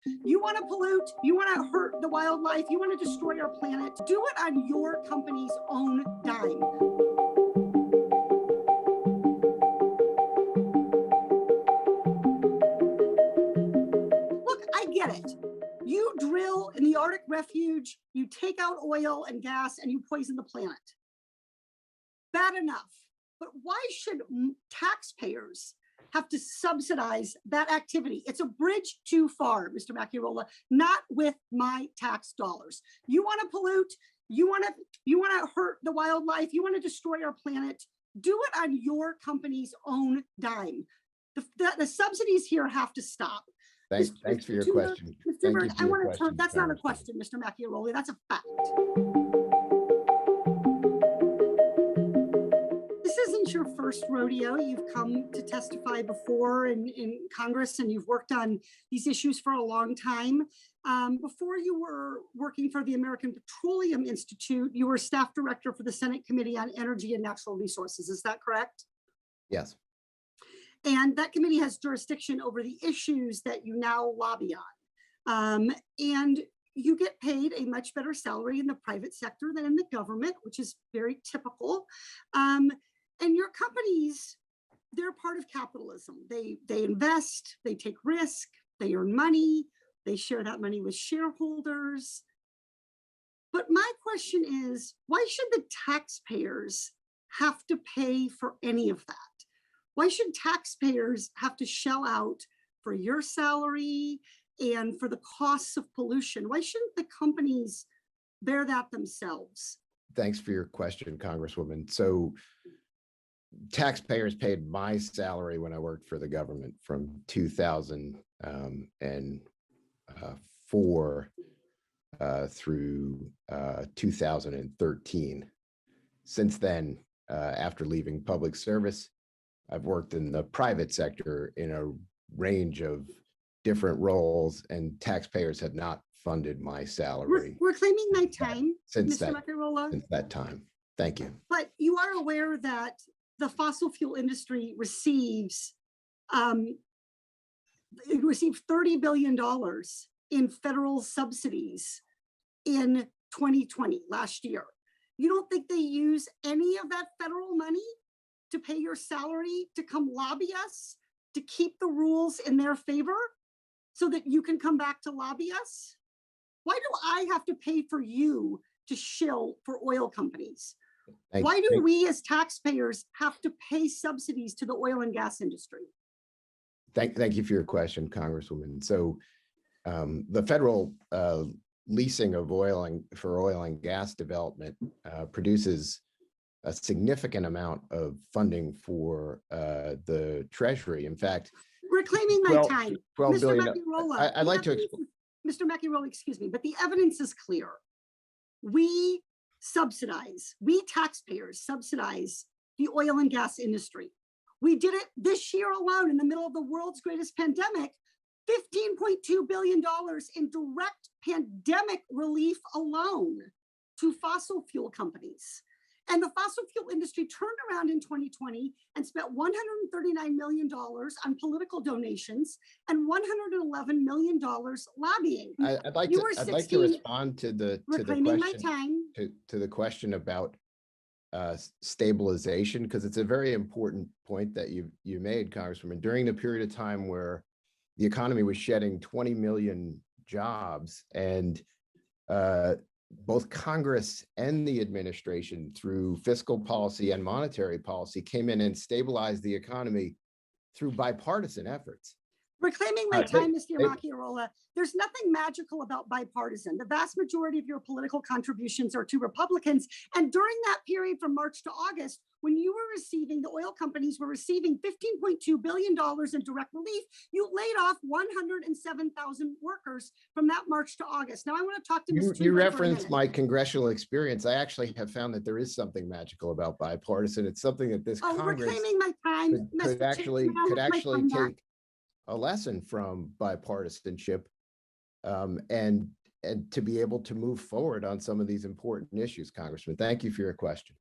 You want to pollute, you want to hurt the wildlife, you want to destroy our planet, do it on your company's own dime. Look, I get it. You drill in the Arctic refuge, you take out oil and gas, and you poison the planet. Bad enough. But why should taxpayers have to subsidize that activity? It's a bridge too far, Mr. Macchiarola, not with my tax dollars. You want to pollute, you want to hurt the wildlife, you want to destroy our planet, do it on your company's own dime. The subsidies here have to stop. Thanks for your question. Mr. Bird, I want to turn, that's not a question, Mr. Macchiarola, that's a fact. This isn't your first rodeo. You've come to testify before in Congress, and you've worked on these issues for a long time. Before you were working for the American Petroleum Institute, you were staff director for the Senate Committee on Energy and Natural Resources. Is that correct? Yes. And that committee has jurisdiction over the issues that you now lobby on. And you get paid a much better salary in the private sector than in the government, which is very typical. And your companies, they're part of capitalism. They invest, they take risk, they earn money, they share that money with shareholders. But my question is, why should the taxpayers have to pay for any of that? Why should taxpayers have to shell out for your salary and for the costs of pollution? Why shouldn't the companies bear that themselves? Thanks for your question, Congresswoman. So taxpayers paid my salary when I worked for the government from 2004 through 2013. Since then, after leaving public service, I've worked in the private sector in a range of different roles, and taxpayers have not funded my salary. We're claiming my time, since Mr. Macchiarola. Since that time. Thank you. But you are aware that the fossil fuel industry receives $30 billion in federal subsidies in 2020, last year. You don't think they use any of that federal money to pay your salary to come lobby us, to keep the rules in their favor so that you can come back to lobby us? Why do I have to pay for you to shill for oil companies? Why do we as taxpayers have to pay subsidies to the oil and gas industry? Thank you for your question, Congresswoman. So the federal leasing of oil and gas development produces a significant amount of funding for the Treasury. In fact, we're claiming my time. $12 billion. I'd like to explain. Mr. Macchiarola, excuse me, but the evidence is clear. We taxpayers subsidize the oil and gas industry. We did it this year alone in the middle of the world's greatest pandemic, $15.2 billion in direct pandemic relief alone to fossil fuel companies. And the fossil fuel industry turned around in 2020 and spent $139 million on political donations and $111 million lobbying. I'd like to respond to the question about stabilization, because it's a very important point that you made, Congresswoman. During the period of time where the economy was shedding 20 million jobs, and both Congress and the administration, through fiscal policy and monetary policy, came in and stabilized the economy through bipartisan efforts. We're claiming my time, Mr. Macchiarola. There's nothing magical about bipartisan. The vast majority of your political contributions are to Republicans. And during that period from March to August, when you were receiving, the oil companies were receiving $15.2 billion in direct relief, you laid off 107,000 workers from that March to August. Now I want to talk to Mr. You referenced my congressional experience. I actually have found that there is something magical about bipartisan. It's something that this Congress we're claiming my time, could actually take a lesson from bipartisanship, and to be able to move forward on some of these important issues, Congressman. Thank you for your question.